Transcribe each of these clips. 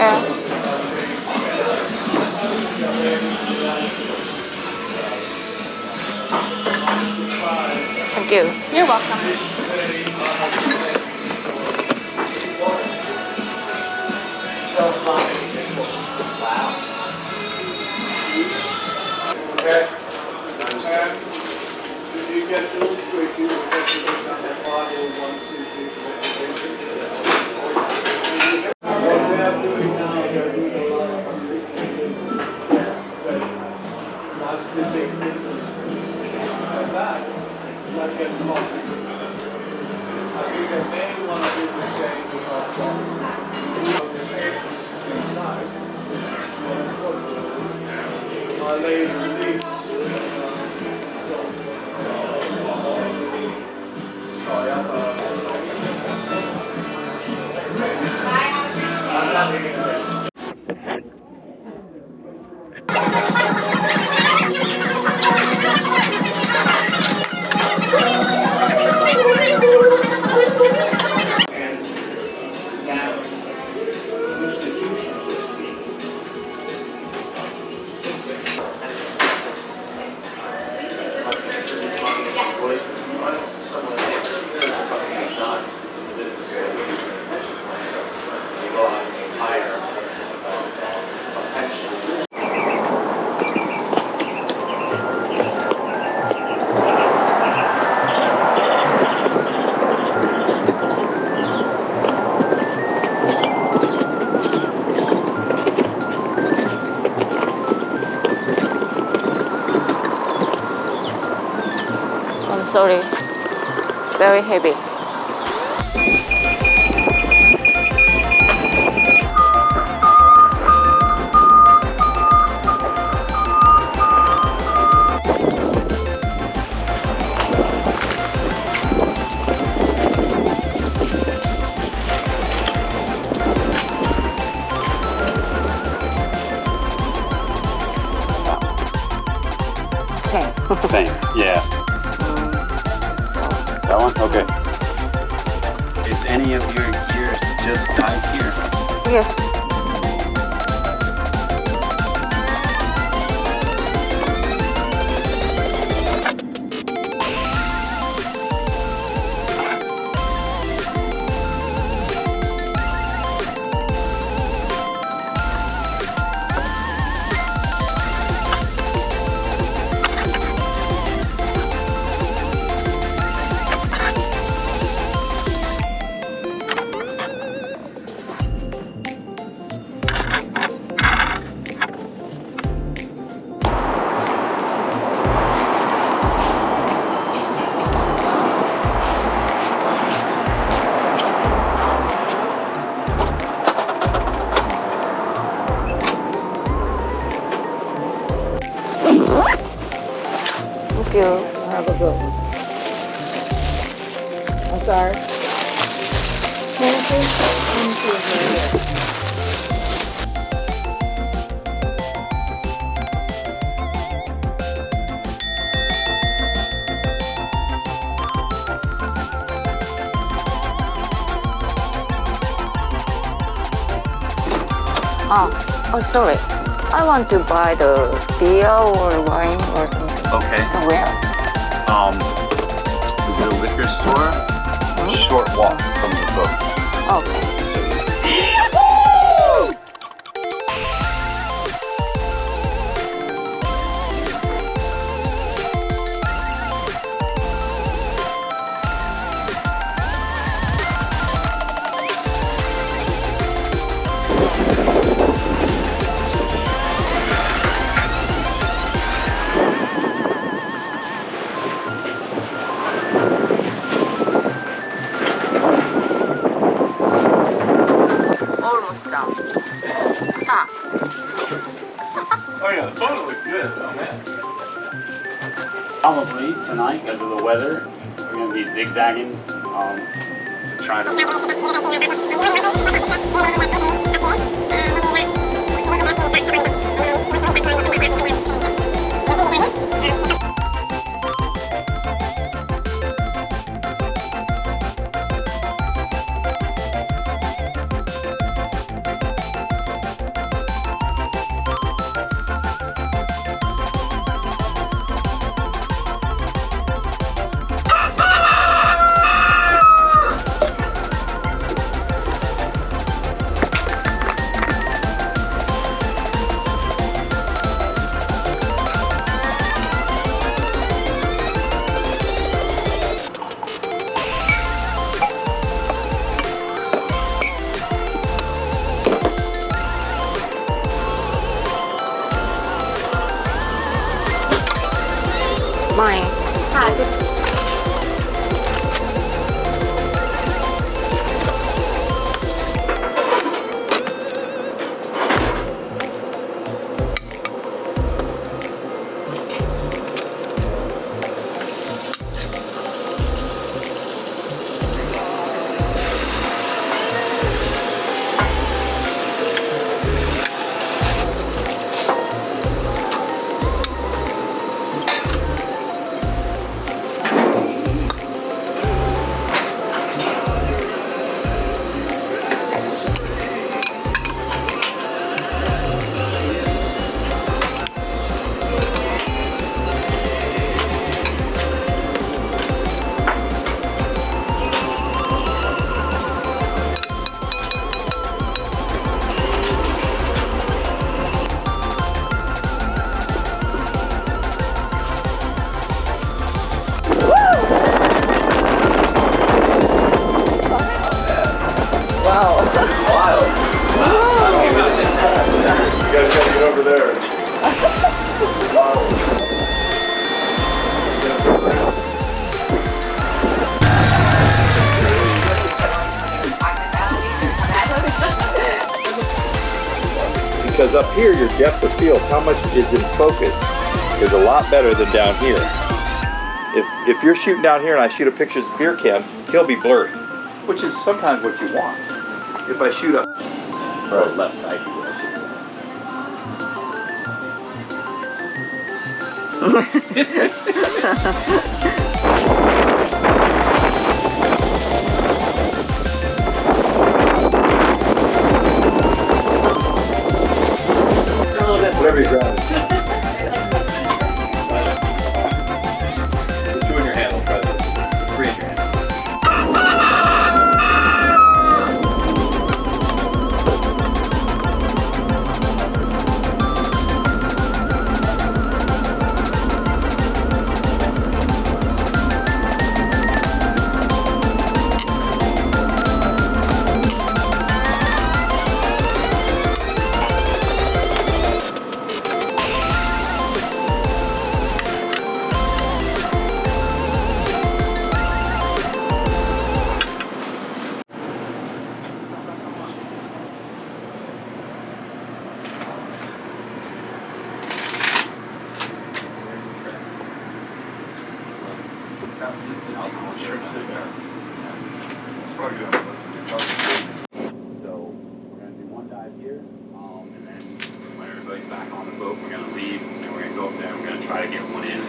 Okay. Thank you. You're welcome. Okay. Did you get to look through if you were getting it on that bottle 1, 2, 3, 4, 5, 6, 7, 8? What they are doing now, they're doing a lot of that's the big difference. Like that, not get caught. I think they may want to do the same with our phone. Inside. Unfortunately, my lady release. Sorry, very heavy. Same. Same, yeah. That one? Okay. Is any of your gears just tied here? Yes. Thank you. Have a good one. I'm sorry. Oh, sorry. I want to buy the beer or wine or something. Okay. Where? Is it a liquor store? A short walk from the boat. Okay. So, Almost done. Ah, oh yeah, the photo looks good though, man. Probably tonight, because of the weather, we're going to be zigzagging to try to... because up here your depth of field, how much is in focus, is a lot better than down here. If you're shooting down here and I shoot a picture of beer can, he'll be blurry, which is sometimes what you want. If I shoot up or left side, whatever you're driving. The two in your hand will try this. Three in your hand. So we're gonna do one dive here, and then when everybody's back on the boat, we're gonna leave and we're gonna go up there and we're gonna try to get one in.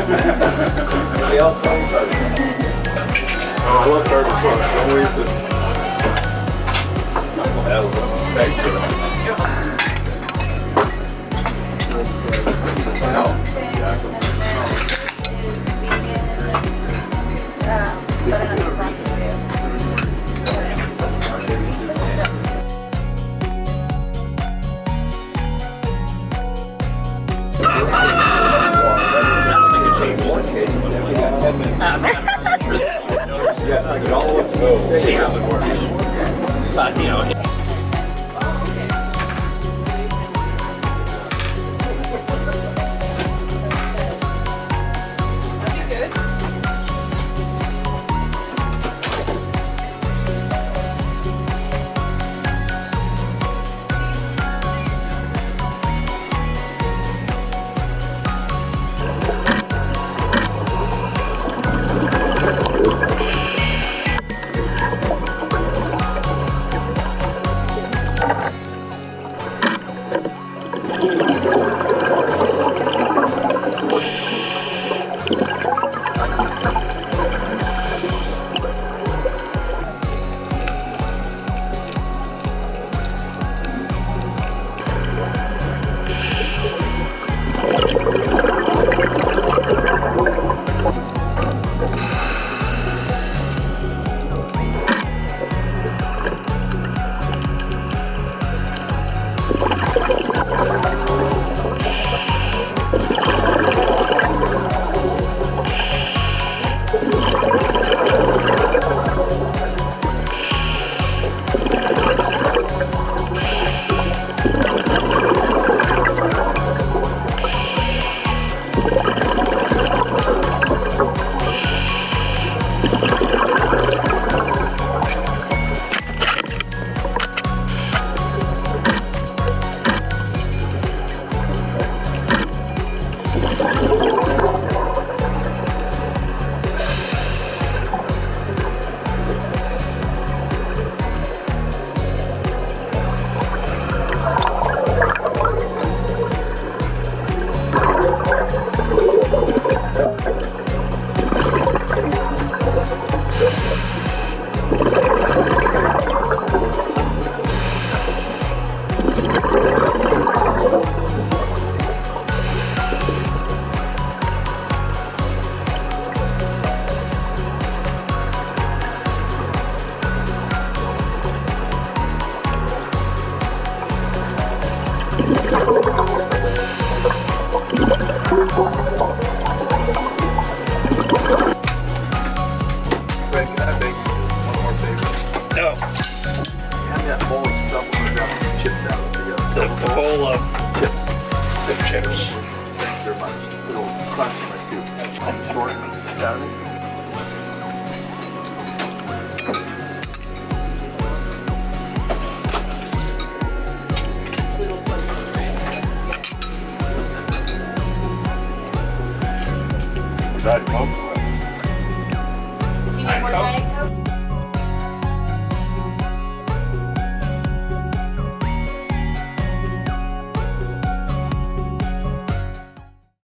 Everybody else playing cards. Oh, I love cards. Don't waste it. That was thank you. No. A bowl of chips. The chips. They're much. Little crunch in my tooth. I'm short. Saturday.